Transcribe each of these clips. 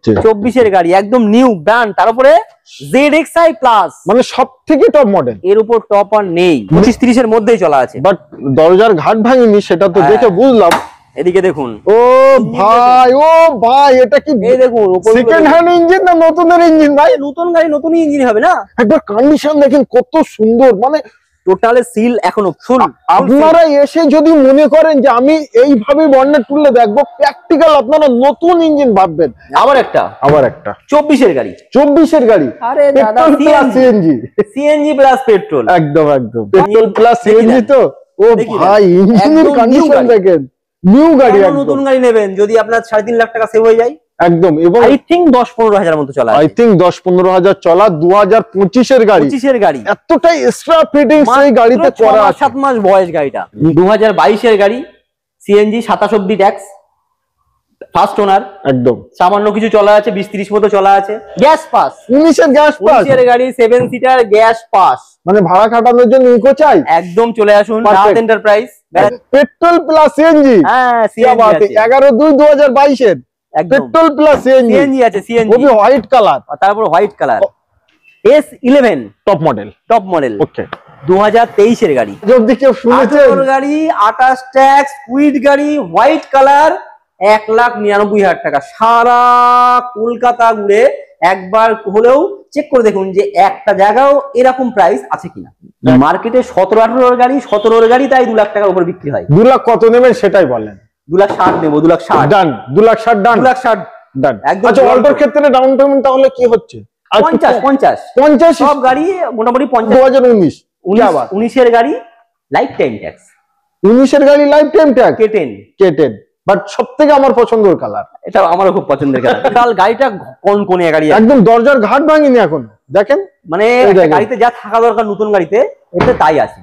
24 এর গাড়ি, একদম নিউ ব্র্যান্ড, তার উপরে ZXi প্লাস, মানে সবথেকে টপ মডেল। এর উপর টপ আর নেই, 25-30 এর মধ্যেই চলা আছে। বাট দরজার ঘাট ভাঙিনি, সেটা তো দেখে বুঝলাম। এদিকে দেখুন, ও ভাই এটা কি এই দেখুন সেকেন্ড হ্যান্ড ইঞ্জিন না নতুনের ইঞ্জিন ভাই? নতুন গাড়ি নতুনই ইঞ্জিন হবে না? একবার কন্ডিশন দেখেন কত সুন্দর, মানে টোটালে সিল এখনো ফুল। আপনারা এসে যদি মনে করেন যে আমি এইভাবে বর্ণনা তুললে দেখবো, প্র্যাকটিক্যাল আপনারা নতুন ইঞ্জিন ভাববেন। আবার একটা 24 এর গাড়ি, 24 এর গাড়ি, আরে দাদা সিএনজি প্লাস পেট্রোল, একদম পেট্রোল প্লাস সিএনজি তো। ও ভাই ইঞ্জিনের কন্ডিশন দেখেন, নিউ গাড়ি, নতুন গাড়ি নেবেন যদি আপনার 3.5 লাখ টাকা সেভ হয়ে যায় একদম। এবং আই থিংক 10-15 হাজার মতো চলা, 10-15 হাজার চলা, 2025 এর গাড়ি, 25 এর গাড়ি, এতটাই এক্সট্রা ফিটিংস এই গাড়িতে করা আছে। 7 মাস বয়স গাড়িটা, 2022 এর গাড়ি, সিএনজি, 27 অব্দি ট্যাক্স, ফার্স্ট ওনার, একদম সামান্য কিছু চলা আছে, 20-30 মতো চলা আছে, গ্যাস পাস, 19 এর গ্যাস পাস, 19 এর গাড়ি, 7 সিটার গ্যাস পাস, মানে ভাড়া খাটানোর জন্য ইকো চাই, একদম চলে আসুন রাত এন্টারপ্রাইজ, পেট্রোল প্লাস সিএনজি। হ্যাঁ সিএনজি আছে, 11/2/2022 এর পেট্রোল প্লাস সিএনজি আছে, সিএনজি ওবি হোয়াইট কালার, তারপর white colour, S11 top model. Okay 2023 এর গাড়ি, যদি কেউ শুনেছেন গাড়ি, 28 ট্যাক্স, কুইড গাড়ি, হোয়াইট কালার, 1,99,000 টাকা। সারা কলকাতা ঘুরে একবার হলেও চেক করে দেখুন যে একটা জায়গাও এরকম প্রাইস আছে কিনা। মার্কেটে 17-18 গাড়ি, 17 গাড়ি তাই 2 লাখ টাকার উপর বিক্রি হয়। 2 লাখ কত নেবেন সেটাই বলেন। 2,60,000 নেবো, 2,60,000 ডান, 2,60,000 ডান, 2,60,000 ডান। একদম। আচ্ছা অল্টোর ক্ষেত্রে ডাউন পেমেন্ট তাহলে কি হচ্ছে? 50 সব গাড়ি মোটামুটি 50। 2019 19 এর গাড়ি লাইফ টাইম ট্যাক্স, 19 এর গাড়ি life time tax, K ten. But সবথেকে আমার পছন্দের কালার, এটা আমারও খুব পছন্দের কালার। টোটাল গাড়িটা কোন গাড়ি, একদম দরজার ঘাট ভাঙিনি এখন দেখেন, মানে গাড়িতে যা থাকা দরকার নতুন গাড়িতে এতে তাই আছে।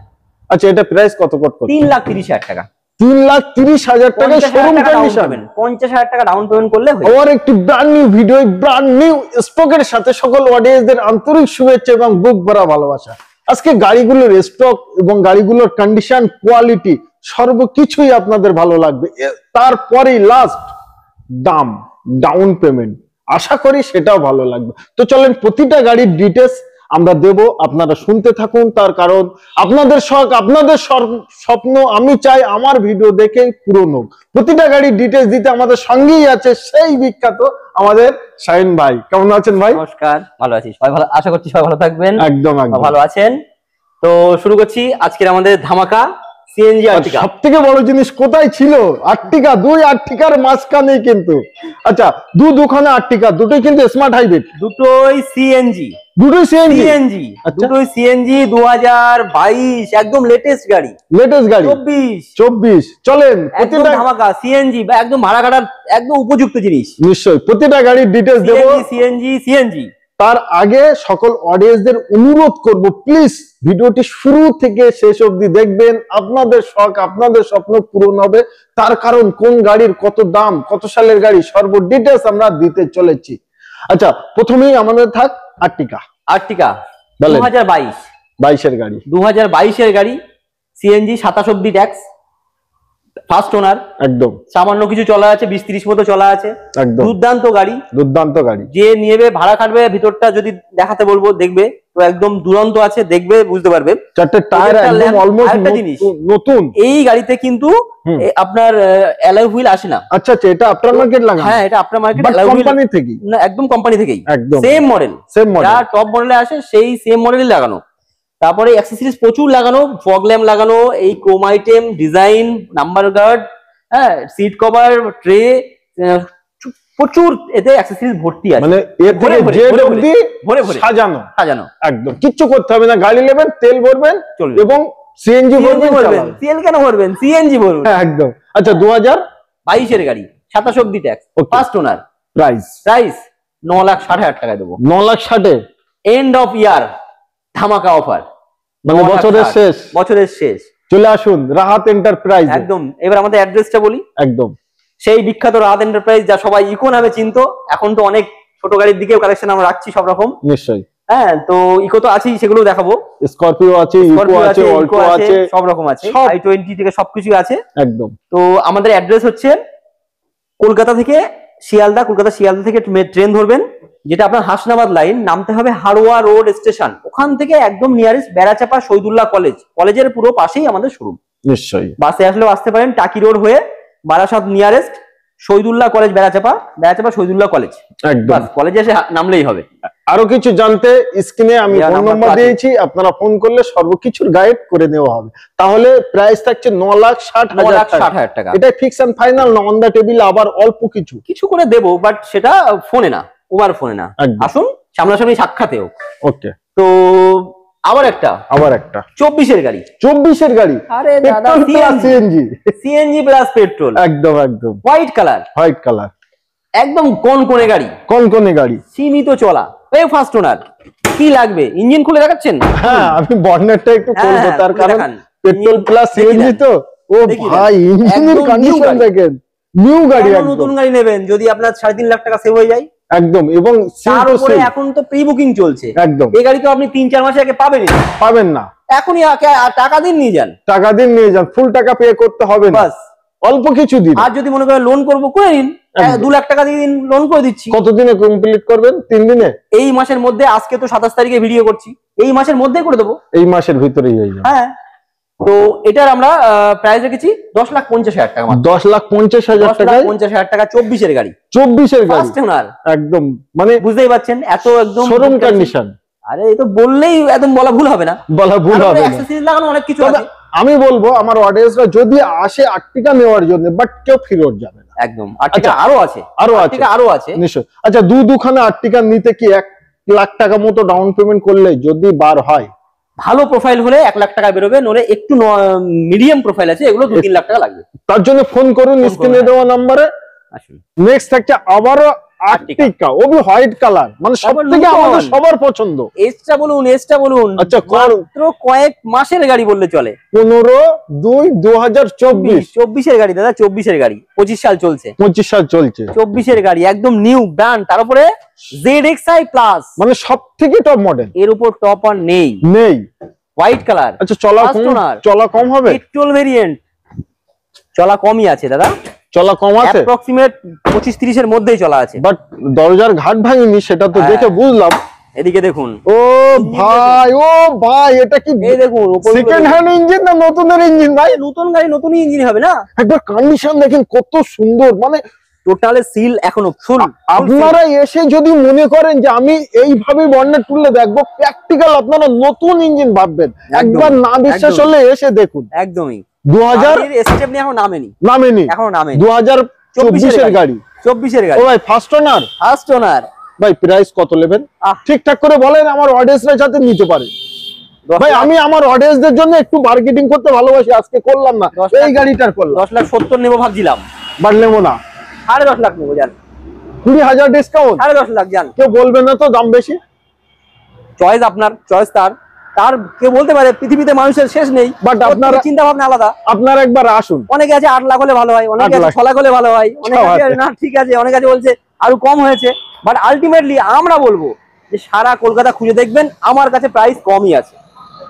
আচ্ছা এটা প্রাইস কত করতে? 3,30,000 টাকা, 3,30,000 টাকা শোরুম কন্ডিশন, 50,000 টাকা ডাউন পেমেন্ট করলে হয়। আর একটি brand new video, brand new স্টকের সাথে সকল অডিয়েন্সদের আন্তরিক শুভেচ্ছা এবং বুক ভরা ভালোবাসা। আজকে গাড়িগুলোর স্টক এবং গাড়িগুলোর কন্ডিশন, কোয়ালিটি সর্বকিছুই আপনাদের ভালো লাগবে। তারপরেই লাস্ট দাম, ডাউন পেমেন্ট, আশা করি সেটাও ভালো লাগবে। তো চলেন প্রতিটা গাড়ির ডিটেলস আমরা দেব, আপনারা শুনতে থাকুন। তার কারণ আপনাদের শখ, আপনাদের স্বপ্ন, আমি চাই আমার ভিডিও দেখে পূরণ হোক। প্রতিটা গাড়ির ডিটেলস দিতে আমাদের সঙ্গেই আছে সেই বিখ্যাত আমাদের শাহিন ভাই। কেমন আছেন ভাই? নমস্কার, ভালো আছি, সবাই ভালো, আশা করছি সবাই ভালো থাকবেন। একদম ভালো আছেন। তো শুরু করছি আজকের আমাদের ধামাকা সিএনজি আর্টিকা। সবথেকে বড় জিনিস কোথায় ছিল? আর্টিকা, 2 আর্টিকার মাঝখানে কিন্তু। আচ্ছা দুখানে আর্টিকা, দুটোই কিন্তু স্মার্ট হাইব্রিড, দুটোই সিএনজি, 2022 একদম লেটেস্ট গাড়ি, 24 চলেন প্রতিটা ধামাকা সিএনজি, একদম ভাড়া কাটার একদম উপযুক্ত জিনিস। নিশ্চয়ই প্রতিটা গাড়ির ডিটেইলস দেব। সিএনজি তার আগে সকল অডিয়েন্সদের অনুরোধ করব, প্লিজ ভিডিওটি শুরু থেকে শেষ অবধি দেখবেন। আপনাদের শখ, আপনাদের স্বপ্ন পূরণ হবে। তার কারণ কোন গাড়ির কত দাম, কত সালের গাড়ি, সর্ব ডিটেইলস আমরা দিতে চলেছি। আচ্ছা প্রথমেই আমাদের থাক আর্টিকা 2022 এর গাড়ি, 2022 এর গাড়ি, সিএনজি, 27 অব্দি ট্যাক্স, ফার্স্ট ওনার, একদম সামান্য কিছু চলা আছে, 20-30 মতো চলা আছে, একদম দুর্দান্ত গাড়ি। যে নিয়ে ভাড়া খাটবে, ভিতরটা যদি দেখাতে বলবো দেখবে তো একদম দুরন্ত আছে, দেখবে বুঝতে পারবে। চারটে টায়ার একদম অলমোস্ট নতুন। এই গাড়িতে কিন্তু আপনার অ্যালয় হুইল আসে না। আচ্ছা এটা আফটার মার্কেট লাগানো? হ্যাঁ এটা আফটার মার্কেট, কোম্পানি থেকেই, না একদম কোম্পানি থেকেই, একদম সেম মডেল, যা টপ মডেলে আসে সেই সেম মডেলই লাগানো। তারপরে অ্যাক্সেসরিজ প্রচুর লাগানো, ফগ ল্যাম্প লাগানো, এই chrome item, design, number guard, হ্যাঁ সিট কভার, ট্রে, প্রচুর এতে অ্যাক্সেসরিজ ভর্তি আছে। মানে এর থেকে জেড অবধি সাজানো একদম, কিচ্ছু করতে হবে না। গাড়ি নেবেন, তেল ভরবেন এবং সিএনজি ভরবেন। তেল কেন ভরবেন, সিএনজি ভরবেন একদম। আচ্ছা 2022 এর গাড়ি, 27 অব্দি ট্যাক্স, ফার্স্ট ওনার, প্রাইস 9,60,000 টাকা দেবো। 9,60,000 এন্ড অফ ইয়ার ধামাকা অফার, মানে বছরের শেষ চলে আসুন রাহাত এন্টারপ্রাইজ। একদম। এবার আমাদের অ্যাড্রেসটা বলি। একদম সেই বিখ্যাত রাহাত এন্টারপ্রাইজ, যা সবাই ইকো নামে চিনতো, এখন তো অনেক ছোট গাড়ির দিকেও কালেকশন আমরা রাখছি সব রকম। নিশ্চয়ই, হ্যাঁ তো ইকো তো আছেই, সেগুলো দেখাবো। স্করপিও আছে, ইকো আছে, অল্টো আছে, সব রকম আছে, i20 থেকে সবকিছু আছে। একদম। তো আমাদের অ্যাড্রেস হচ্ছে কলকাতা থেকে শিয়ালদা, কলকাতা শিয়ালদা থেকে ট্রেন ধরবেন, যেটা আপনার হাসনাবাদ লাইন, নামতে হবে হাড়োয়া রোড স্টেশন। ওখান থেকে একদম নিয়ারেস্ট বেড়াচাপা শহীদুল্লাহ কলেজ, কলেজের পুরো পাশেই আমাদের শোরুম। নিশ্চয়ই বাসে আসলেও আসতে পারেন, টাকি রোড হয়ে Barasat nearest Shahidullah college, Berachampa Shahidullah college, একদম কলেজে এসে নামলেই হবে। আরো কিছু জানতে স্ক্রিনে আমি ফোন নাম্বার দিয়েছি, আপনারা ফোন করলে সর্বকিছুর গাইড করে নেওয়া হবে। তাহলে প্রাইস থাকছে 9,60,000 টাকা। এটা ফিক্স এন্ড ফাইনাল না অন দা টেবিল আবার অল্প কিছু করে দেবো, বাট সেটা ফোনে না, ওভার ফোনে না, আসুন সামনাসামনি সাক্ষাতেও। ওকে, তো আবার একটা 24-এর গাড়ি। 24-এর গাড়ি, আরে দাদা, সিএনজি প্লাস পেট্রোল, একদম হোয়াইট কালার, একদম কনকনে গাড়ি, সীমিত চলা, এই ফার্স্ট ওনার। কি লাগবে? ইঞ্জিন খুলে দেখাচ্ছেন? হ্যাঁ, আমি বর্নেটটা একটু খুলবো, তার কারণ পেট্রোল প্লাস সিএনজি তো। ও ভাই, ইঞ্জিনের কন্ডিশন দেখেন, নিউ গাড়ি, নতুন গাড়ি নেবেন যদি আপনার 3.5 লাখ টাকা সেভ হয়ে যায় একদম। এবং তার উপরে এখন তো প্রি বুকিং চলছে একদম। এই গাড়ি তো আপনি 3-4 মাস আগে পাবেন না, এখনই টাকা দিন নিয়ে যান, ফুল টাকা পে করতে হবে না, বাস অল্প কিছু দিন। আর যদি মনে করেন লোন করবো, করে নিন, 2 লাখ টাকা দিয়ে দিন, লোন করে দিচ্ছি। কতদিনে কমপ্লিট করবেন? 3 দিনে। এই মাসের মধ্যে, আজকে তো 27 তারিখে ভিডিও করছি, এই মাসের মধ্যেই করে দেবো, এই মাসের ভিতরেই হয়ে যাবে। হ্যাঁ, তো এটার আমরা প্রাইস রেখেছি 10,50,000 টাকা, 10,50,000 টাকা, 50,000 টাকা। 24-এর গাড়ি, ফার্স্ট ওনার, একদম মানে বুঝতেই পারছেন, এত একদম শোরুম কন্ডিশন। আরে এই তো বললেই একদম বলা ভুল হবে না, অ্যাকসেসরিজ লাগানো অনেক কিছু আছে। আমি বলবো আমার অডিয়েন্সরা যদি আসে আর্টিকা নেওয়ার জন্য, বাট কেউ ফেরত যাবে না, একদম। আর্টিকা আরো আছে নিশ্চয়। আচ্ছা, দুখানা আর্টিকা নিতে কি 1 লাখ টাকা মতো ডাউন পেমেন্ট করলে যদি বার হয়? ভালো প্রোফাইল হলে 1 লাখ টাকা বেরোবে, নলে একটু মিডিয়াম প্রোফাইল আছে, এগুলো 2-3 লাখ টাকা লাগবে। তার জন্য ফোন করুন স্ক্রিনে দেওয়া নম্বরে। নেক্সট থাকছে আবারও আর্টিকা, ওবি হোয়াইট কালার, মানে সবথেকে আমাদের সবার পছন্দ। এসটা বলুন। আচ্ছা, মাত্র কয়েক মাসের গাড়ি বললে চলে, 15/2/2024 এর গাড়ি দাদা, 24-এর গাড়ি, 25 সাল চলছে, 24-এর গাড়ি, একদম নিউ ব্র্যান্ড, তার উপরে ZXi প্লাস, মানে সবথেকে টপ মডেল, এর উপর টপ আর নেই। White colour. আচ্ছা, চলা কম হবে? পেট্রোল ভেরিয়েন্ট, চলা কমই আছে দাদা, চলা কম আছে, অ্যাপ্রক্সিমেট 25-30 এর মধ্যেই চলা আছে, বাট দরজার ঘাট ভাঙিনি, সেটা তো দেখে বুঝলাম। এদিকে দেখুন, ও ভাই এটা কি? এই দেখুন, সেকেন্ড হ্যান্ড ইঞ্জিন না নতুনের ইঞ্জিন? ভাই, নতুন গাড়ি নতুনই ইঞ্জিন হবে না? একবার কন্ডিশন দেখেন কত সুন্দর, মানে টোটালে সিল এখনো ফুল। আপনারা এসে যদি মনে করেন যে আমি এইভাবে বর্ণেট তুললে দেখবো, প্র্যাকটিক্যাল আপনারা নতুন ইঞ্জিন ভাববেন। একবার না বিশ্বাস হলে এসে দেখুন। একদমই 2000 স্টেপ নিয়ে এখন নামেনি, এখনো নামেনি। 2024-এর গাড়ি, 24-এর গাড়ি। ও ভাই, ফার্স্ট ওনার ভাই, প্রাইস কত নেবেন ঠিকঠাক করে বলেন, আমার অডিয়েন্সরা যাতে নিতে পারে। ভাই, আমি আমার অডিয়েন্সদের জন্য একটু মার্কেটিং করতে ভালোবাসি, আজকে করলাম না, এই গাড়িটার করলাম। 10,70,000 নেবো ভাবছিলাম, বাট নেবো না, 10.5 লাখ নেবো, জান 20,000 ডিসকাউন্ট, 10.5 লাখ, জান। কেউ বলবে না তো দাম বেশি? চয়েস আপনার, চয়েস তার কেউ বলতে পারে, পৃথিবীতে মানুষের শেষ নেই, বাট আপনার চিন্তা ভাবনা আলাদা। আপনারা একবার আসুন। অনেকে আছে 8 লাখ হলে ভালো হয়, অনেকে আছে 6 লাখ হলে ভালো হয়, অনেকে আছে না ঠিক আছে, অনেকে আছে বলছে আরো কম হয়েছে, বাট আলটিমেটলি আমরা বলবো যে সারা কলকাতা খুঁজে দেখবেন, আমার কাছে প্রাইস কমই আছে।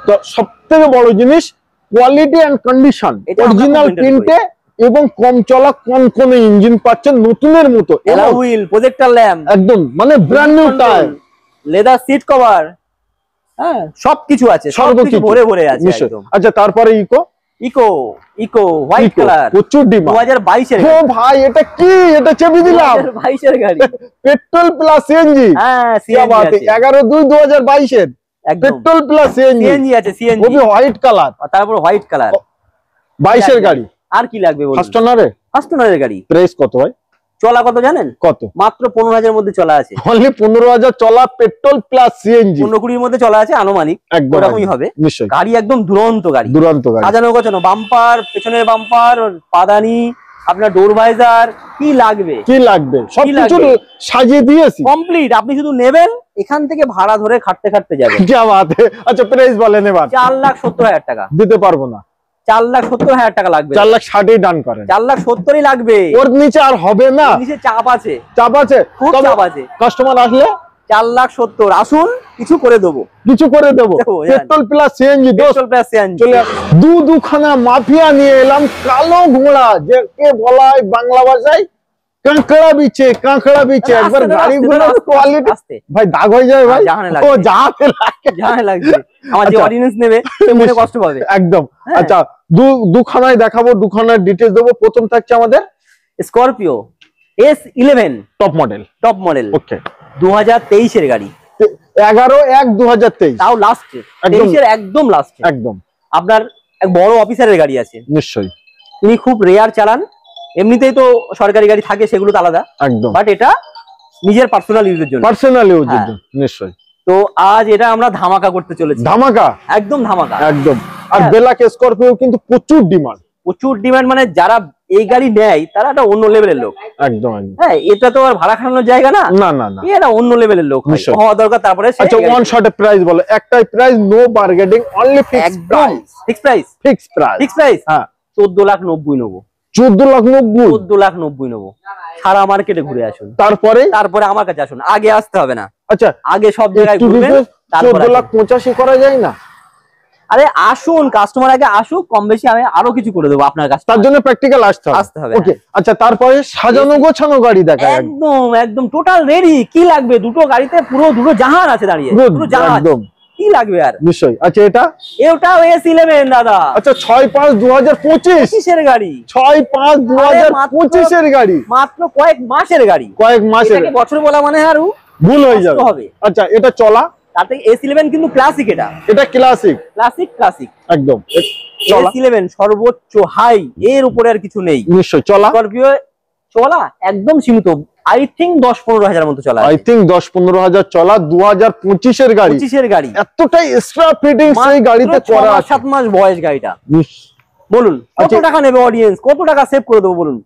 তো সবথেকে বড় জিনিস কোয়ালিটি এন্ড কন্ডিশন, অরিজিনাল প্রিন্টে এবং কম চলা কনকনে ইঞ্জিন পাচ্ছেন নতুনের মতো, অ্যালয় হুইল, প্রজেক্টর ল্যাম্প, একদম মানে brand new tyre, leather seat cover, হ্যাঁ সবকিছু আছে, সবকিছু ভরে আছে একদম। আচ্ছা, তারপরে ইকো হোয়াইট কালার, প্রচুর ডিমান্ড, 2022-এর। ও ভাই, এটা কি? এটা চেপে দিলাম, 2022-এর গাড়ি, পেট্রোল প্লাস সিএনজি। হ্যাঁ, সিএনজি আছে, 11/2/2022-এর পেট্রোল প্লাস সিএনজি আছে, সিএনজি, ওবি হোয়াইট কালার, তারপর হোয়াইট কালার, 22-এর গাড়ি। আর কি লাগবে বলুন? ফার্স্ট ওনারের গাড়ি। প্রাইস কত ভাই? চলা কত জানেন? কত? মাত্র 15,000 এর মধ্যে চলা আছে, অনলি 15,000 চলা, পেট্রোল প্লাস সিএনজি, 15-20 এর মধ্যে চলা আছে আনুমানিক, এরকমই হবে নিশ্চয়ই। গাড়ি একদম দুরন্ত গাড়ি, সাজানো গোছানো, বাম্পার, পেছনের বাম্পার, পাদানি, আপনার ডোর ভাইজার, কি লাগবে সবকিছু সাজিয়ে দিয়েছি কমপ্লিট। আপনি শুধু নেবেন, এখান থেকে ভাড়া ধরে খাটতে যাবেন। কি বাত है। আচ্ছা, প্রাইস বলেন এবার। 4,70,000 টাকা দিতে পারবো না, 4,70,000 টাকা লাগবে, 4,60,000 ডান করেন। 4,70,000 লাগবে, ওর নিচে আর হবে না, নিচে চাপ আছে, খুব চাপ আছে। কাস্টমার আসলে 4,70,000 আসুন, কিছু করে দেবো, পেট্রোল প্লাস সিএনজি, চলে দুখানা মাফিয়া নিয়ে এলাম, কালো ঘোড়া, যে কে বলা হয় বাংলা ভাষায় কাঁকড়া বিছে একবার গাড়িগুলোর কোয়ালিটি ভাই দাগ হয়ে যায় ভাই, ও জাহানে লাগছে আমার যে অডিয়েন্স নেবে সে মনে কষ্ট পাবে একদম। আচ্ছা দুখানায় দেখাবো, দুখানার ডিটেইলস দেবো। প্রথম থাকছে আমাদের Scorpio S11 top model okay 2023 এর গাড়ি, 11/1/2023, তাও লাস্ট 23 এর একদম লাস্ট একদম। আপনার এক বড় অফিসারের গাড়ি আছে নিশ্চয়ই, তিনি খুব রেয়ার চালান, এমনিতেই তো সরকারি গাড়ি থাকে সেগুলো তো আলাদা একদম, বাট এটা নিজের পার্সোনাল ইউজের জন্য, নিশ্চয়ই। তো আজ এটা আমরা ধামাকা করতে চলেছি, ধামাকা একদম। আর বেলাক স্করপিও কিন্তু প্রচুর ডিমান্ড, মানে যারা এই গাড়ি নেয় তারা একটা অন্য লেভেলের লোক, একদম। হ্যাঁ, এটা তো আর ভাড়া খানানোর জায়গা না, এটা অন্য লেভেলের লোক হওয়া দরকার। তারপরে আচ্ছা ওয়ান শটে প্রাইস বলো, একটাই price, no bargaining, only fix price. হ্যাঁ 14,90,000 নেবো, 14,90,000 নেবো। সারা মার্কেটে ঘুরে আসুন, তারপরে আমার কাছে আসুন, আগে আসতে হবে না। আচ্ছা আগে সব জায়গায় ঘুরবেন, 14,85,000 করা যায় না? আরে আসুন, কাস্টমার আগে আসুক, কম বেশি আমি আরো কিছু করে দেবো আপনার কাছে, তার জন্য প্র্যাকটিক্যাল আসতে হবে। ওকে, আচ্ছা তারপরে সাজানো গোছানো গাড়ি দেখা, একদম টোটাল রেডি। কি লাগবে? দুটো গাড়িতে পুরো দুটো জাহাজ আছে দাঁড়িয়ে, দুটো জাহাজ, কি লাগবে আর? নিশ্চয়ই। আচ্ছা এটাও S11 দাদা। আচ্ছা 6/5/2025 এর গাড়ি, 6/5/2025 এর গাড়ি, মাত্র কয়েক মাসের গাড়ি, বছর বলা মানে আর ভুল হয়ে যাবে। আচ্ছা এটা চলা, তাতে S11 কিন্তু ক্লাসিক, এটা ক্লাসিক একদম। S11 সর্বোচ্চ হাই, এর উপরে আর কিছু নেই। নিশ্চয়ই চলা, স্করপিও চলা একদম সীমিত, আই থিঙ্ক 10-15 মতো চলা, 10-15 চলা। 2025 এর গাড়ি, এতটাই এক্সট্রা ফিটিংস এই গাড়িতে করা, 7 মাস বয়স গাড়িটা। বলুন কত টাকা নেবে অডিয়েন্স, কত টাকা সেভ করে দেবো বলুন?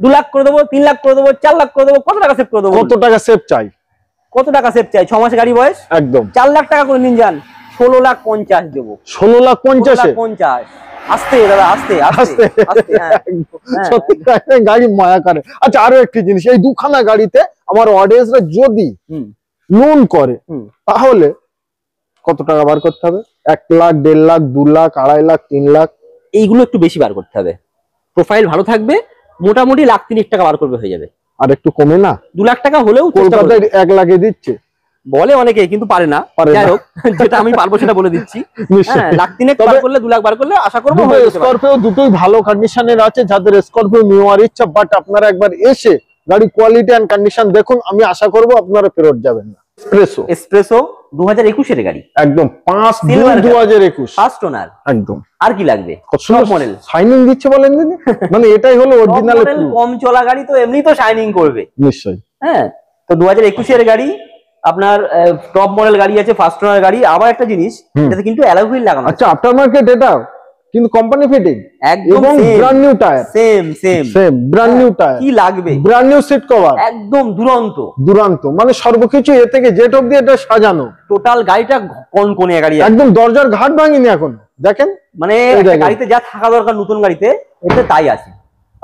2 লাখ করে দেবো, 3 লাখ করে দেবো, 4 লাখ করে দেবো, কত টাকা সেভ করে দেবো? কত টাকা সেভ চাই? 6 মাসে গাড়ি বয়স, একদম 4 লাখ টাকা করে নিন যান, 16,50,000 দেবো। 16,50,000 আস্তে দাদা, আস্তে। সত্যি গাড়ি মায়া করে। আচ্ছা আরো একটি জিনিস, এই দুখানা গাড়িতে আমার অডিয়েন্সরা যদি লোন করে তাহলে কত টাকা বার করতে হবে? 1 লাখ, 1.5 লাখ, 2 লাখ, 2.5 লাখ, 3 লাখ? এইগুলো একটু বেশি বার করতে হবে, প্রোফাইল ভালো থাকবে, মোটামুটি 1,03,000 টাকা বার করবে, হয়ে যাবে। আর একটু কমে না? 2 লাখ টাকা হলেও কলকাতায় 1 লাখে দিচ্ছে বলে অনেকে, কিন্তু পারে না। যাই হোক, যেটা আমি পারবো সেটা বলে দিচ্ছি। 1,03,000 বার করলে, 2 লাখ বার করলে আশা করবো স্করপিও দুটোই ভালো কন্ডিশনের আছে। যাদের স্করপিও নেওয়ার ইচ্ছা, বাট আপনারা একবার এসে গাড়ি কোয়ালিটি এন্ড কন্ডিশন দেখুন, আমি আশা করবো আপনারা ফেরত যাবেন না। এসপ্রেসো 2021 এর গাড়ি, একদম 5/2/2021 ফার্স্ট ওনার, একদম। আর কি লাগবে? টপ মডেল শাইনিং দিচ্ছে বলেন দিদি, মানে এটাই হলো অরিজিনাল। কম চলা গাড়ি তো এমনি তো শাইনিং করবে, নিশ্চয়ই। হ্যাঁ, তো 2021 এর গাড়ি, আপনার টপ মডেল গাড়ি আছে, ফার্স্ট ওনার গাড়ি। আবার একটা জিনিস, এটাতে কিন্তু অ্যালয় হুইল লাগানো। আচ্ছা আফটার মার্কেট, এটা কিন্তু কোম্পানি ফিটিং, একদম brand new tyre, same brand new tyre. কি লাগবে? ব্র্যান্ড নিউ সিট কভার, একদম দুরন্ত, মানে সর্বকিছু এ থেকে জেড অবধি এটা সাজানো। টোটাল গাড়িটা কনকনে গাড়ি, একদম দরজার ঘাট ভাঙিনি এখন, দেখেন মানে গাড়িতে যা থাকা দরকার নতুন গাড়িতে, এতে তাই আছে।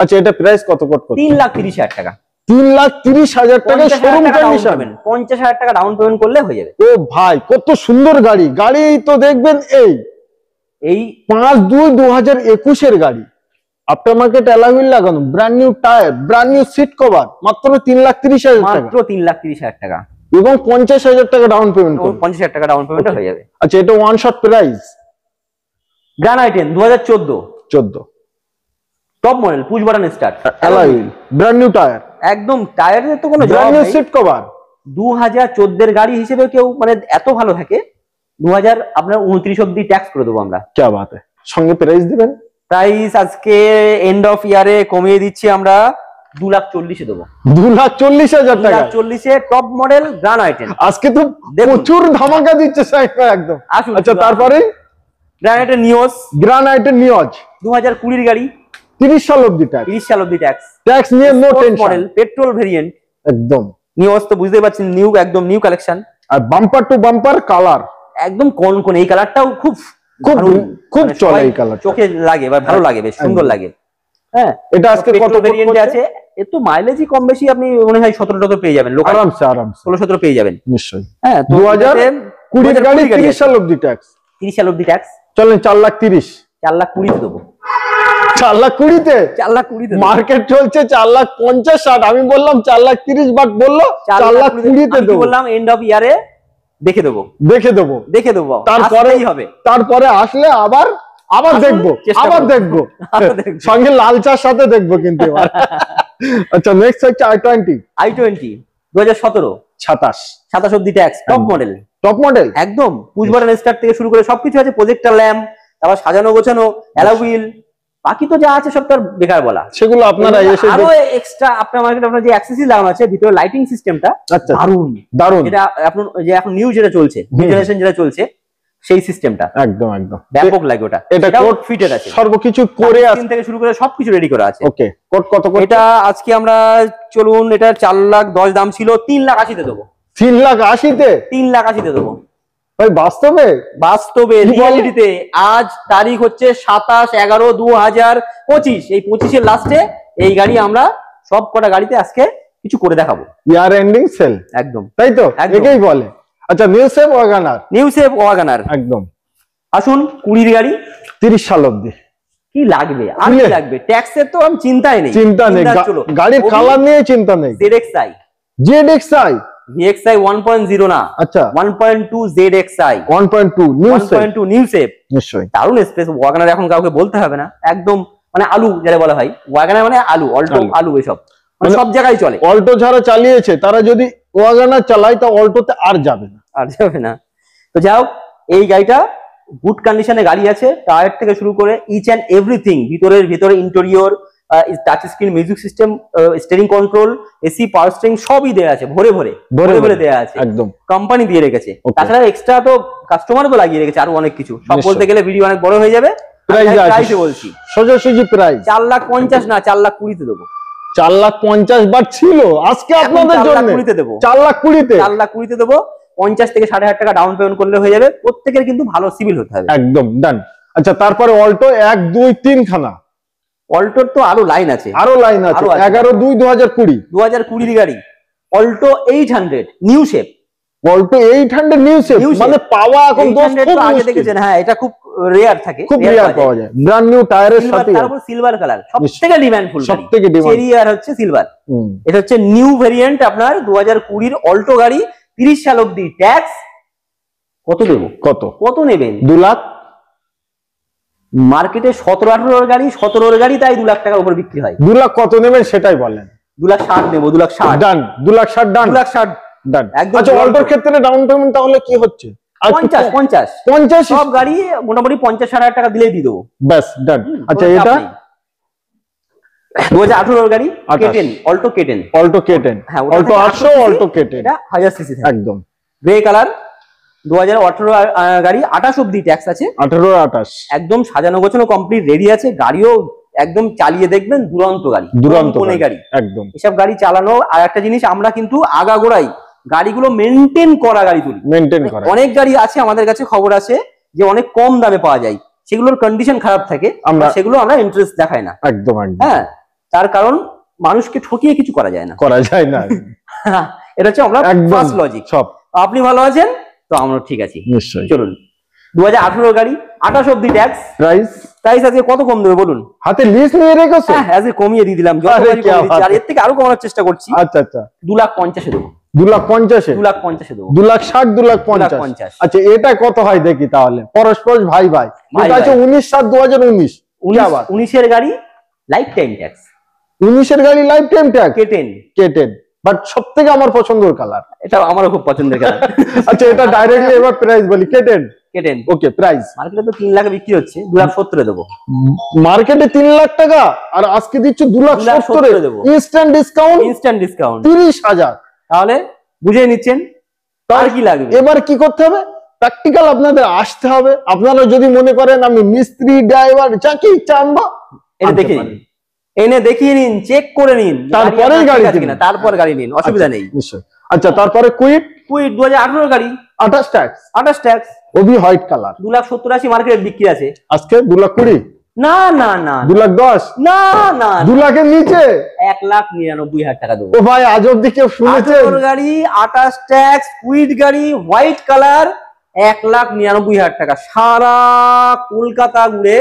আচ্ছা এটা প্রাইস কত করতে? 3,30,000 টাকা। 3,30,000 টাকা শোরুম কন্ডিশন, 50,000 টাকা ডাউন পেমেন্ট করলে হয়ে যাবে। ও ভাই কত সুন্দর গাড়ি তো দেখবেন। এই 5/2/2021 এর গাড়ি, আফটার মার্কেট অ্যালয় হুইল লাগানো, brand new tyre, brand new seat cover, মাত্র 3,30,000 টাকা, মাত্র 3,30,000 টাকা, এবং 50,000 টাকা ডাউন পেমেন্ট, 50,000 টাকা ডাউন পেমেন্ট হয়ে যাবে। আচ্ছা এটা one shot price. Grand আইটেন 2014 top model, push button start, alloy wheel, brand new tyre, একদম টায়ারের তো কোনো ব্র্যান্ড নিউ সিট কভার। 2014 এর গাড়ি হিসেবে কেউ মানে এত ভালো থাকে, 2000 আপনার 29 অব্দি ট্যাক্স করে দেবো আমরা। কি বাত है, সঙ্গে প্রাইস দিবেন? প্রাইস আজকে এন্ড অফ ইয়ারে কমিয়ে দিচ্ছি আমরা, 2,40,000 দেবো। 2,40,000 টাকা, 2,40,000 টপ মডেল গ্র্যান্ড আইটেন। আজকে তো প্রচুর ধামাকা দিচ্ছে সাইড একদম। আচ্ছা তারপরে গ্র্যান্ড আইটেন নিওস, 2020 এর গাড়ি, 30 সাল অবধি ট্যাক্স নিয়ে no tension, model petrol variant, একদম নিওস তো বুঝতেই পারছেন, একদম নিউ কালেকশন। আর বাম্পার টু বাম্পার কালার, একদম কোন এই কালারটাও খুব চলে, এই কালার চোখে লাগে বা ভালো লাগে, বেশ সুন্দর লাগে। হ্যাঁ, এটা আজকে কত ভেরিয়েন্ট আছে? একটু মাইলেজই কম বেশি, আপনি মনে হয় 17-18 পেয়ে যাবেন, আরামসে 16-17 পেয়ে যাবেন নিশ্চয়ই। হ্যাঁ, 2020 এর গাড়ি, 30 সাল অবধি ট্যাক্স, 30 সাল অবধি ট্যাক্স। চলেন 4,30,000, 4,20,000 দেবো। 4,20,000-তে 4,20,000 মার্কেট চলছে 4,50,000-60। আমি বললাম 4,30,000, বাট বললো 4,20,000-তে আমি দেবো। বললাম এন্ড অফ ইয়ারে দেখে দেবো তারপরে আসতেই হবে। তারপরে আসলে আবার আসুন, দেখবো, চেষ্টা আবার করবো। দেখবো আবার দেখবো। সঙ্গে লাল চার সাথে দেখবো কিন্তু এবার। আচ্ছা, নেক্সট হচ্ছে i20 i20 2017 27 অব্দি tax, top model, top model একদম পুশ বাটন স্টার্ট থেকে শুরু করে সবকিছু আছে, প্রজেক্টর ল্যাম্প, তারপর সাজানো গোছানো অ্যালয় হুইল, বাকি তো যা আছে সব তার বেকার বলা। সেগুলো আপনারা এসে আরো এক্সট্রা আপনার মার্কেটে আপনার যে অ্যাক্সেসরি লাগানো আছে ভিতরে লাইটিং সিস্টেমটা আচ্ছা দারুণ দারুণ, এটা আপনার যে এখন নিউ যেটা চলছে, নিউ জেনারেশন যেটা চলছে সেই সিস্টেমটা একদম একদম ব্যাপক লাগে ওটা। এটা কোড ফিটেড আছে, সর্বকিছু করে স্ক্রিন থেকে শুরু করে সবকিছু রেডি করা আছে। ওকে, কোড কত করে? এটা আজকে আমরা চলুন, এটা 4,10,000 দাম ছিল, 3,80,000-তে দেবো। 3,80,000-তে? 3,80,000-তে দেবো ভাই বাস্তবে রিয়ালিটিতে। আজ তারিখ হচ্ছে 27/11/2025। এই 25-এর লাস্টে এই গাড়ি আমরা সব কটা গাড়িতে আজকে কিছু করে দেখাবো। ইয়ার এন্ডিং সেল, একদম তাই তো, একদম। একেই বলে। আচ্ছা, নিউ সেভ ওয়াগনার একদম আসুন, 20-র গাড়ি 30 সাল অব্দি কি লাগবে আর কি লাগবে, ট্যাক্সের তো আমি চিন্তা নেই। চলো, গাড়ির কালার নিয়ে চিন্তা নেই। ZXi VXi 1.0 না, আচ্ছা 1.2 ZXi 1.2 নিউ সেভ নিশ্চয়ই দারুণ স্পেস। ওয়াগনার এখন কাউকে বলতে হবে না, একদম মানে আলু যারা বলা হয়, ওয়াগনার মানে আলু, অল্টো আলু, এসব মানে সব জায়গায় চলে। অল্টো যারা চালিয়েছে তারা যদি ওয়াগনার চালায় তা অল্টোতে আর যাবে না। তো যাই হোক, এই গাড়িটা গুড কন্ডিশনে গাড়ি আছে, টায়ার থেকে শুরু করে ইচ অ্যান্ড এভরিথিং, ভিতরে interior, touch screen, music system, steering control, AC, power steering সবই দেয়া আছে, ভরে দেয়া আছে, একদম কোম্পানি দিয়ে রেখেছে। তাছাড়া এক্সট্রা তো কাস্টমার তো লাগিয়ে রেখেছে আরো অনেক কিছু, সব বলতে গেলে ভিডিও অনেক বড় হয়ে যাবে। প্রাইসে বলছি, সোজাসুজি প্রাইস 4,50,000 না, 4,20,000-তে দেবো। 4,50,000 বাট ছিল, আজকে আপনাদের জন্য 4,20,000-তে দেবো। 4,20,000 দেবো। 50 থেকে 5,500 টাকা ডাউন পেমেন্ট করলে হয়ে যাবে। প্রত্যেকের কিন্তু ভালো সিভিল হতে হবে। একদম ডান। আচ্ছা, তারপরে অল্টো 1, 2, 3 খানা, অল্টোর তো আরো লাইন আছে, 11/2/2020 2020-র গাড়ি Alto 800 new shape. Alto 800 new shape মানে পাওয়া এখন 800 তো আগে দেখেছেন, হ্যাঁ এটা খুব রেয়ার থাকে, খুব রেয়ার পাওয়া যায়, ব্র্যান্ড নিউ টায়ারের সাথে, তারপর সিলভার কালার, সবথেকে ডিমান্ডফুল, সবথেকে ডিমান্ড চেরি আর হচ্ছে সিলভার। এটা হচ্ছে নিউ ভেরিয়েন্ট আপনার 2020-র অল্টো গাড়ি, 30 সাল অবধি ট্যাক্স। কত দেবো, কত নেবেন? 2 লাখ। মার্কেটে 17-18-র গাড়ি, 17-র গাড়ি তাই 2 লাখ টাকার উপর বিক্রি হয়। 2 লাখ কত নেবেন সেটাই বলেন। 2,60,000 দেবো, 2,60,000 ডান, 2,60,000 ডান, 2,60,000 ডান। একদম। আচ্ছা, অল্টোর ক্ষেত্রে ডাউন পেমেন্ট তাহলে কি হচ্ছে? 50 সব গাড়ি মোটামুটি 50-60,000 টাকা দিলেই দিয়ে দেবো, ব্যাস ডান। আচ্ছা, এটা 2018-র গাড়ি, K10 অল্টো K10, হ্যাঁ অল্টো 800 অল্টো K10, এটা 1000 সিসি একদম গ্রে কালার। 2018 গাড়ি, 28 অব্দি ট্যাক্স আছে, 18-28 একদম সাজানো গোছানো কমপ্লিট রেডি আছে। গাড়িও একদম চালিয়ে দেখবেন, দুরন্ত গাড়ি একদম। এসব গাড়ি চালানো। আর একটা জিনিস, আমরা কিন্তু আগাগোড়াই গাড়িগুলো মেনটেন করা গাড়ি তুলি। অনেক গাড়ি আছে আমাদের কাছে, খবর আছে যে অনেক কম দামে পাওয়া যায়, সেগুলোর কন্ডিশন খারাপ থাকে, সেগুলো আমরা ইন্টারেস্ট দেখাই না। একদম। হ্যাঁ, তার কারণ মানুষকে ঠকিয়ে কিছু করা যায় না। এটা হচ্ছে আমরা ফার্স্ট লজিক। সব আপনি ভালো আছেন তো আমরা ঠিক আছি, নিশ্চয়ই। চলুন, 2018 গাড়ি, 28 অব্দি ট্যাক্স। প্রাইস আজকে কত কম দেবে বলুন? হাতে লিস্ট নিয়ে রেখেছো? হ্যাঁ, আজকে কমিয়ে দিয়ে দিলাম, আর এর থেকে আরো কমানোর চেষ্টা করছি। আচ্ছা, 2,50,000 দেবো। 2,50,000 2,50,000 দেবো। 2,60,000 2,50,000। আচ্ছা, এটা কত হয় দেখি তাহলে, পরস্পর ভাই এটা আছে 19/7/2019। 19-এর গাড়ি লাইফ টাইম ট্যাক্স, 19-এর গাড়ি life time tax, K10 but সবথেকে আমার পছন্দের কালার, এটা আমারও খুব পছন্দের কালার। আচ্ছা, এটা ডাইরেক্টলি এবার প্রাইস বলি, K10 ওকে। প্রাইস মার্কেটে তো 3 লাখে বিক্রি হচ্ছে, 2,70,000 দেবো। মার্কেটে 3 লাখ টাকা, আর আজকে দিচ্ছ 2,70,000 দেবো। Instant discount 30,000। তাহলে বুঝে নিচ্ছেন আর কি লাগবে। এবার কি করতে হবে? প্র্যাকটিক্যাল আপনাদের আসতে হবে। আপনারা যদি মনে করেন আমি মিস্ত্রি, ড্রাইভার, চাকি চানবা, এটা দেখে নিন, এনে দেখিয়ে নিন, চেক করে নিন, তারপরে গাড়ি কিনা, তারপর গাড়ি নিন, অসুবিধা নেই। নিশ্চয়ই। আচ্ছা, তারপরে কুইট 2018 গাড়ি, 28 ট্যাক্স, ওবি হোয়াইট কালার, 2,70,000 মার্কেটে বিক্রি আছে আজকে 2,20,000। না, 2,10,000 না, 2 লাখের নিচে 1,99,000 টাকা দেবো। ও ভাই, আজ অব্দি কেউ শুনেছে? গাড়ি, 28 ট্যাক্স, কুইট গাড়ি, হোয়াইট কালার, 1,99,000 টাকা। সারা কলকাতা ঘুরে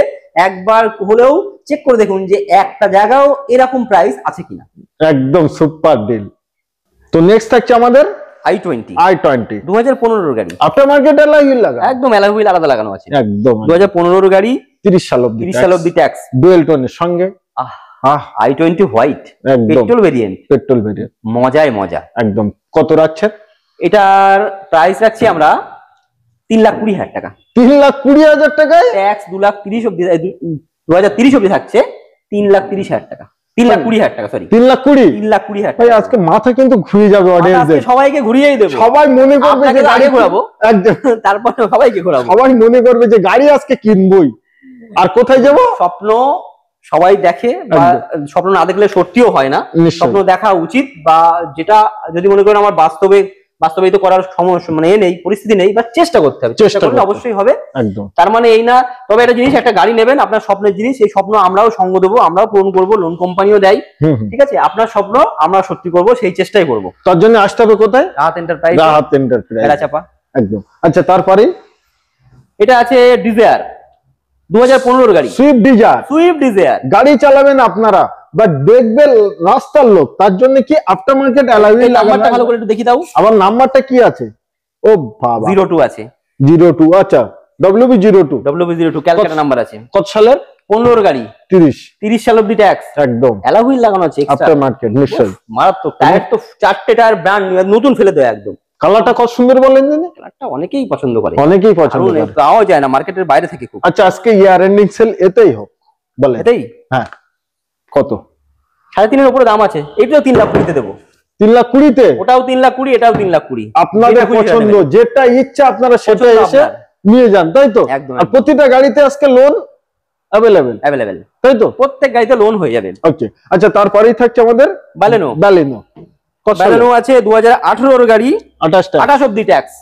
একবার হলেও চেক করে দেখুন যে একটা জায়গাও এরকম প্রাইস আছে কিনা। একদম সুপার ডিল। তো নেক্সট থাকছে আমাদের i20 2015 গাড়ি, আফটার মার্কেট অ্যালয় লাগা, একদম অ্যালয় হুইল আলাদা লাগানো আছে, একদম 2015 গাড়ি, 30 সাল অবধি, 30 সাল অবধি ট্যাক্স, ডুয়েল টোনের সঙ্গে। i20 হোয়াইট একদম পেট্রোল ভেরিয়েন্ট, পেট্রোল ভেরিয়েন্ট, মজায় মজা। একদম। কত রাখছেন? এটার প্রাইস রাখছি আমরা 3,20,000 টাকা। 3,20,000 টাকায় ট্যাক্স 2,30,000 অবধি, 2030 অবধি থাকছে 3,30,000 টাকা, 3,20,000 টাকা, সরি 3,20,000 টাকা। আজকে মাথা কিন্তু ঘুরে যাবে অডিয়েন্সদের, সবাইকে ঘুরিয়েই দেবো, সবাই মনে করবে যে গাড়ি ঘোরাবো, একদম তারপর সবাইকে ঘোরাবো, সবাই মনে করবে যে গাড়ি আজকে কিনবই। আর কোথায় যাব? স্বপ্ন সবাই দেখে, বা স্বপ্ন না দেখলে সত্যিও হয় না, স্বপ্ন দেখা উচিত। বা যেটা যদি মনে করেন আমার বাস্তবায়িত করার সমস্যা মানে নেই, পরিস্থিতি নেই, বা চেষ্টা করতে হবে, চেষ্টা করলে অবশ্যই হবে। একদম। তার মানে এই না, তবে একটা জিনিস, একটা গাড়ি নেবেন আপনার স্বপ্নের জিনিস, এই স্বপ্ন আমরাও সঙ্গ দেবো, আমরাও পূরণ করবো, লোন কোম্পানিও দেয়, ঠিক আছে? আপনার স্বপ্ন আমরা সত্যি করবো, সেই চেষ্টাই করবো। তার জন্য আসতে হবে কোথায়? রাহাত এন্টারপ্রাইজ, চাপা। একদম। আচ্ছা, তারপরে এটা আছে ডিজায়ার, 2015 গাড়ি, সুইফট ডিজায়ার। গাড়ি চালাবেন আপনারা, বাট দেখবেন রাস্তার লোক, তার জন্য কি আফটার মার্কেট অ্যালয় হুইল নাম্বারটা ভালো করে একটু দেখি দাও। আবার নাম্বারটা কি আছে? ও বাবা, 02 আছে, 02। আচ্ছা, WB02 ক্যালকাটা নাম্বার আছে। কত সালের? 15 গাড়ি, 30 সাল অবধি ট্যাক্স, একদম অ্যালয় হুইল লাগানো আছে, আফটার মার্কেট নিশ্চয়ই মারাত্মক। টায়ার তো 4টে টায়ার ব্র্যান্ড নতুন ফেলে দেয় একদম। কালারটা কত সুন্দর বলেন জানি, কালারটা অনেকেই পছন্দ করে, অনেকেই পছন্দ করে, পাওয়া যায় না মার্কেটের বাইরে থেকে খুব। আচ্ছা, আজকে ইয়ার এন্ডিং সেল এতেই হোক বলে, এটাই? হ্যাঁ। কত? 3.5 উপরে দাম আছে। এটাও 3,20,000 দেবো। 3,20,000-তে? ওটাও 3,20,000, এটাও 3,20,000। আপনাদের পছন্দ, যেটা ইচ্ছা আপনারা সেটা এসে নিয়ে যান, তাই তো? আর প্রতিটা গাড়িতে আজকে লোন অ্যাভেলেবেল, তাই তো? প্রত্যেক গাড়িতে লোন হয়ে যাবে। ওকে। আচ্ছা, তারপরেই থাকছে আমাদের বালেনো আছে, 2018 গাড়ি, 28 অবধি ট্যাক্স,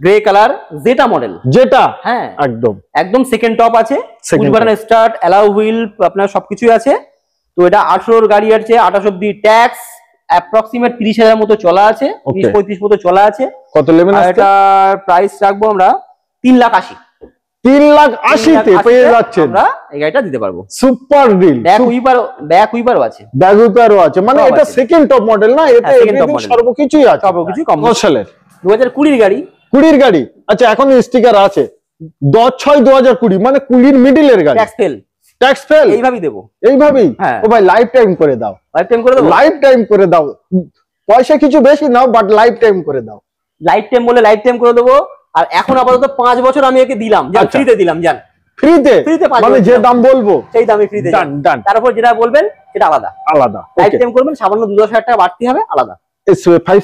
গ্রে কালার, জেটা মডেল, হ্যাঁ একদম সেকেন্ড টপ আছে, স্টার্ট, অ্যালাউ হুইল, আপনার সবকিছুই আছে। তো এটা 18 গাড়ি আছে, 28 অবধি ট্যাক্স, অ্যাপ্রক্সিমেট 30,000 মতো চলা আছে, 30-35 মতো চলা আছে। কত নেবেন? এটার প্রাইস রাখবো আমরা 3,80,000। 3,80,000-তে পেয়ে যাচ্ছেন, আমরা এই গাড়িটা দিতে পারবো। Super deal. ব্যাক উইপারও আছে, মানে এটা সেকেন্ড টপ মডেল না, এটা সর্বকিছুই আছে, সর্বকিছুই কম। 2020 গাড়ি, 20 গাড়ি। আচ্ছা, এখন স্টিকার আছে 10/6/2020, মানে 20 মিডলের গাড়ি, ট্যাক্স ফেল এইভাবেই দেবো, এইভাবেই। ও ভাই, লাইফ টাইম করে দাও, পয়সা কিছু বেশি নাও, বাট লাইফ টাইম করে দাও। লাইফ টাইম বলে লাইফ টাইম করে দেবো। আর এখন আপাতত 5 বছর আমি একে দিলাম, ফ্রিতে দিলাম, জান, ফ্রিতে, মানে যে দাম বলবো সেই দামে ফ্রিতে। তারপর যেটা বলবেন সেটা আলাদা। লাইফ টাইম করবেন, সামান্য 2-10,000 টাকা বাড়তি হবে, আলাদা। 5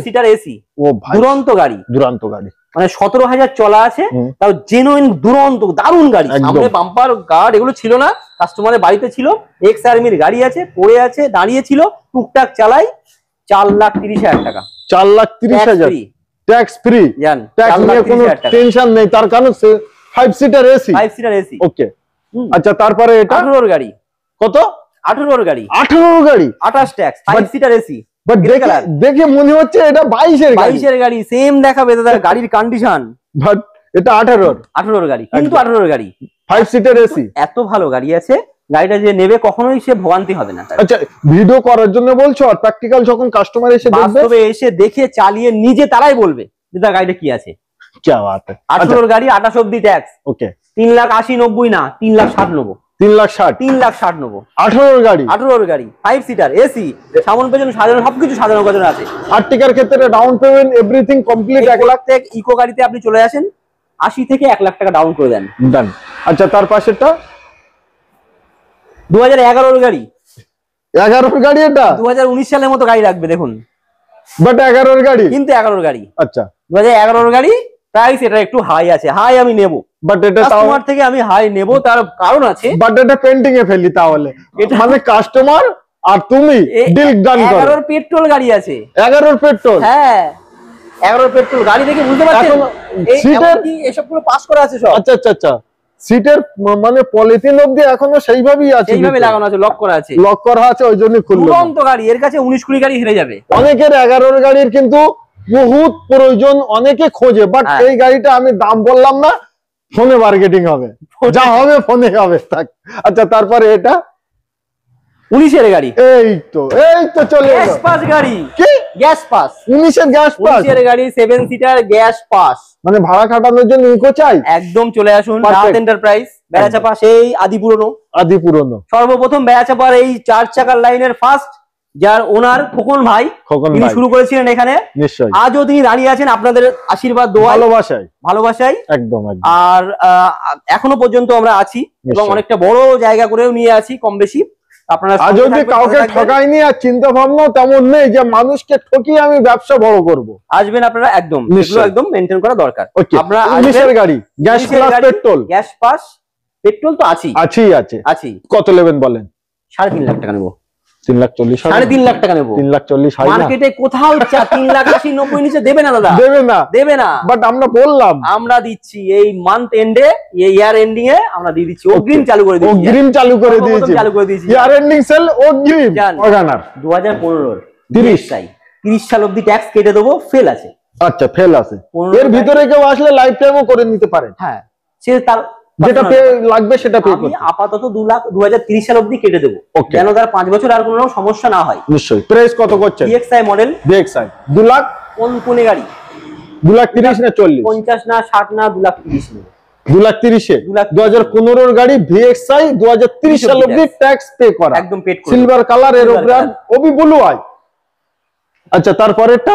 সিটার এসি, ও দুরন্ত গাড়ি, মানে 17,000 চলা আছে, তাও জেনুইন দুরন্ত দারুণ গাড়ি। সামনে বাম্পার গার্ড এগুলো ছিল না, কাস্টমারের বাড়িতে ছিল, এক্স আর্মির গাড়ি আছে, পড়ে আছে, দাঁড়িয়ে ছিল, টুকটাক চালাই। 4,30,000 টাকা, 4,30,000 ট্যাক্স ফ্রি, জান, ট্যাক্স নিয়ে কোনো টেনশন নেই, তার কারণ 5 সিটার এসি। ওকে। আচ্ছা, তারপরে এটা 18 গাড়ি। কত? 18 গাড়ি, 28 ট্যাক্স, 5 সিটার এসি। বাট দেখে মনে হচ্ছে এটা 22 এর গাড়ি, সেম দেখাবে দাদা গাড়ির কন্ডিশন, বাট এটা 18 গাড়ি, কিন্তু 18 গাড়ি, 5 সিটার এসি। এত ভালো গাড়ি আছে, গাড়িটা যে নেবে কখনোই সে ভোগান্তি হবে না। আচ্ছা, ভিডিও করার জন্য বলছো, আর প্র্যাকটিক্যাল যখন কাস্টমার এসে দেখবে, বাস্তবে এসে দেখে চালিয়ে নিজে তারাই বলবে যে তার গাড়িটা কি আছে। কি বাত है। 18 গাড়ি, 28 অবধি ট্যাক্স। ওকে। 3,80,90 না, 3,60,000 নেবো। 3,60,000 নেবো। 18 গাড়ি, 5 সিটার এসি, সামন পেছনে সাজানো, সবকিছু সাজানো গোছানো আছে। আর্টিকার ক্ষেত্রে down payment everything complete 1 lakh থেকে ইকো গাড়িতে আপনি চলে আসেন, 80 থেকে 1 লাখ টাকা ডাউন করে দেন, ডান। আচ্ছা, তার পাশেরটা 2011 গাড়ি, 11 গাড়ি, এটা 2019 সালের মতো গাড়ি লাগবে দেখুন, বাট 11 গাড়ি, কিন্তু 11 গাড়ি। আচ্ছা, 2011 গাড়ি, প্রাইস এটা একটু হাই আছে, হাই আমি নেব, বাট এটা কাস্টমার থেকে আমি হাই নেব, তার কারণ আছে, বাট এটা পেন্টিং এ ফেলি, তাহলে মানে কাস্টমার আর তুমি ডিল ডান করো। 11 পেট্রোল গাড়ি আছে, 11 পেট্রোল, হ্যাঁ 11 পেট্রোল গাড়ি দেখে বুঝতে পারছেন, এসবগুলো পাস করা আছে সব। আচ্ছা আচ্ছা আচ্ছা, সিটের মানে পলিথিন অবধি এখনো সেইভাবেই আছে, সেইভাবে লাগানো আছে, লক করা আছে, ওই জন্য খুললো। দুরন্ত গাড়ি, এর কাছে 19-20 গাড়ি হেরে যাবে। অনেকের 11 গাড়ির কিন্তু বহুত প্রয়োজন, অনেকে খোঁজে, বাট এই গাড়িটা আমি দাম বললাম না, ফোনে মার্কেটিং হবে, যা হবে ফোনে হবে। থাক। আচ্ছা তারপরে এটা 19 এর গাড়ি, এই তো চলে গ্যাস এলো। পাস গাড়ি, কি গ্যাস পাস, 19 এর গ্যাস পাস? 19 এর গাড়ি 7 সিটার গ্যাস পাস, মানে ভাড়া খাটানোর জন্য ইকো চাই? একদম চলে আসুন Perfect. রাহাত এন্টারপ্রাইজ বেড়াচাপা, সেই আদি পুরনো, আদি পুরনো। সর্বপ্রথম বেড়াচাপার এই 4 চাকার লাইনের ফার্স্ট, যার ওনার খোকন ভাই, খোকন তিনি ভাই শুরু করেছিলেন এখানে। নিশ্চয়ই, আজও তিনি দাঁড়িয়ে আছেন আপনাদের আশীর্বাদ দোয়ায়, ভালোবাসায়। একদম একদম। আর এখনো পর্যন্ত আমরা আছি এবং নিশ্চয়ই। অনেকটা বড় জায়গা করেও নিয়ে আছি কম বেশি। আপনারা আজ অব্দি কাউকে ঠকাইনি, আর চিন্তা ভাবনা তেমন নেই যে মানুষকে ঠকিয়ে আমি ব্যবসা বড় করব। আসবেন আপনারা, একদম এগুলো একদম মেনটেন করা দরকার। আপনারা 19 এর গাড়ি, gas plus petrol, gas pass petrol তো আছেই, আছে। কত নেবেন বলেন? 3.5 লাখ টাকা নেবো। 3,40,000? 3.5 লাখ টাকা নেবো। 3,40,000 মার্কেটে কোথাও 3,80,90 নিচে দেবে না দাদা, দেবে না। বাট আমরা বললাম আমরা দিচ্ছি এই মান্থ এন্ডে, এই ইয়ার এন্ডিং এ আমরা দিয়ে দিচ্ছি, অগ্রিম চালু করে দিচ্ছি, অগ্রিম চালু করে দিয়েছি, ইয়ার এন্ডিং সেল অগ্রিম। ওগানার 2015 30 সাল অবধি ট্যাক্স কেটে দেবো, ফেল আছে। আচ্ছা ফেল আছে, এর ভিতরে কেউ আসলে লাইফ টাইমও করে নিতে পারে। হ্যাঁ, সে তার যেটা পে লাগবে সেটা পে করতে। আপাতত 2030 সাল অবধি কেটে দেবো, যেন তার 5 বছর আর কোনো সমস্যা না হয়। নিশ্চয়ই। প্রাইস কত করছেন? DXi মডেল, DXi 2 লাখ, কোন গাড়ি? 2,30,000 না 40? 50 না 60 না 2,30,000 নেবে। 2,30,000 2015 এর গাড়ি DXi 2030 সাল অবধি ট্যাক্স পে করা, একদম পেড করে, সিলভার কালার, এর উপরে ওবি ব্লু আই। আচ্ছা তারপরেরটা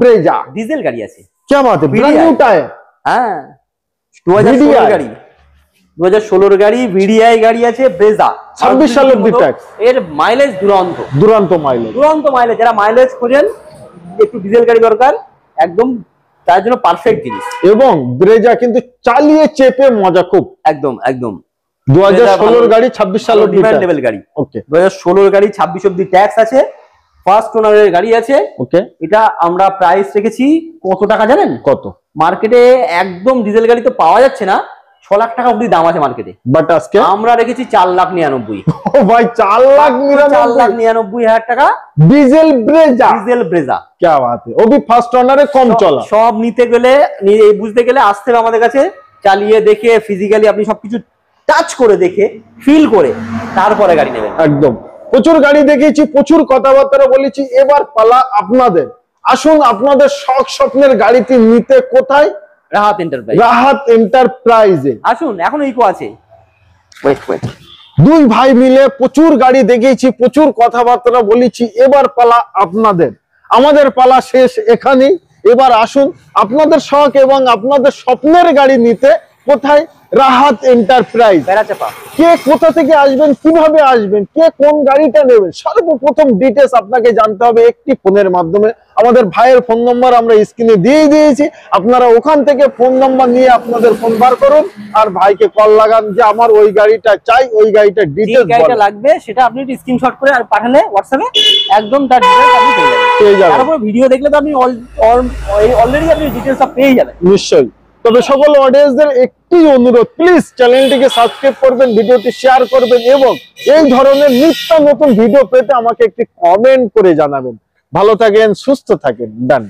ব্রেজা ডিজেল গাড়ি আছে। কি বাত है, ব্র্যান্ড নিউ টায়ার। হ্যাঁ, 2016 গাড়ি, 2016 গাড়ি, ভিডিআই গাড়ি আছে, ব্রেজা 26 সাল অবধি ট্যাক্স। এর মাইলেজ দুরন্ত মাইলেজ। যারা মাইলেজ খোঁজেন, একটু ডিজেল গাড়ি দরকার, একদম তার জন্য পারফেক্ট জিনিস। এবং ব্রেজা কিন্তু চালিয়ে চেপে মজা খুব, একদম 2016 গাড়ি 26 সাল অবধি ডিমান্ড লেভেল গাড়ি। ওকে, 2016 গাড়ি 26 অবধি ট্যাক্স আছে, ফার্স্ট ওনারের গাড়ি আছে। ওকে, এটা আমরা প্রাইস রেখেছি কত টাকা জানেন? কত? মার্কেটে একদম ডিজেল গাড়ি তো পাওয়া যাচ্ছে না, 6 লাখ টাকা অবধি দাম আছে মার্কেটে, বাট আজকে আমরা রেখেছি 4,99,000। ও ভাই 4,99,000 টাকা ডিজেল ব্রেজা। কি বাত है, ও ভি ফার্স্ট ওনারে কম চলা। সব নিতে গেলে, বুঝতে গেলে আসতে হবে আমাদের কাছে, চালিয়ে দেখে ফিজিক্যালি আপনি সবকিছু টাচ করে দেখে ফিল করে তারপরে গাড়ি নেবেন। একদম, প্রচুর গাড়ি দেখিয়েছি, প্রচুর কথাবার্তা বলেছি, এবার পালা আপনাদের। আসুন আপনাদের শখ স্বপ্নের গাড়িটি নিতে কোথায়? রাহাত এন্টারপ্রাইজে আসুন, এখন ইকো আছে। দুই ভাই মিলে প্রচুর গাড়ি দেখিয়েছি, প্রচুর কথাবার্তা বলেছি, এবার পালা আপনাদের। আমাদের পালা শেষ এখানেই। এবার আসুন আপনাদের শখ এবং আপনাদের স্বপ্নের গাড়ি নিতে কোথায়? রাহাত এন্টারপ্রাইজ বেড়াচাপা। কে কোথা থেকে আসবেন, কিভাবে আসবেন, কে কোন গাড়িটা নেবেন, সর্বপ্রথম ডিটেলস আপনাকে জানতে হবে একটি ফোনের মাধ্যমে। আমাদের ভাইয়ের ফোন নম্বর আমরা স্ক্রিনে দিয়ে দিয়েছি, আপনারা ওখান থেকে ফোন নম্বর নিয়ে আপনাদের ফোন বার করুন আর ভাইকে কল লাগান যে আমার ওই গাড়িটা চাই, ওই গাড়িটা ডিটেলস গাড়িটা লাগবে, সেটা আপনি একটু স্ক্রিনশট করে আর পাঠালে হোয়াটসঅ্যাপে একদম তার ডিটেলস আপনি পেয়ে যাবেন। তারপর ভিডিও দেখলে তো আপনি অলরেডি আপনি ডিটেলস সব পেয়ে যাবেন। নিশ্চয়ই। তবে সকল অডিয়েন্সদের একটি অনুরোধ, প্লিজ চ্যানেলটিকে সাবস্ক্রাইব করবেন, ভিডিওটি শেয়ার করবেন এবং এই ধরনের নিত্য নতুন ভিডিও পেতে আমাকে একটি কমেন্ট করে জানাবেন। ভালো থাকেন, সুস্থ থাকেন। ডান।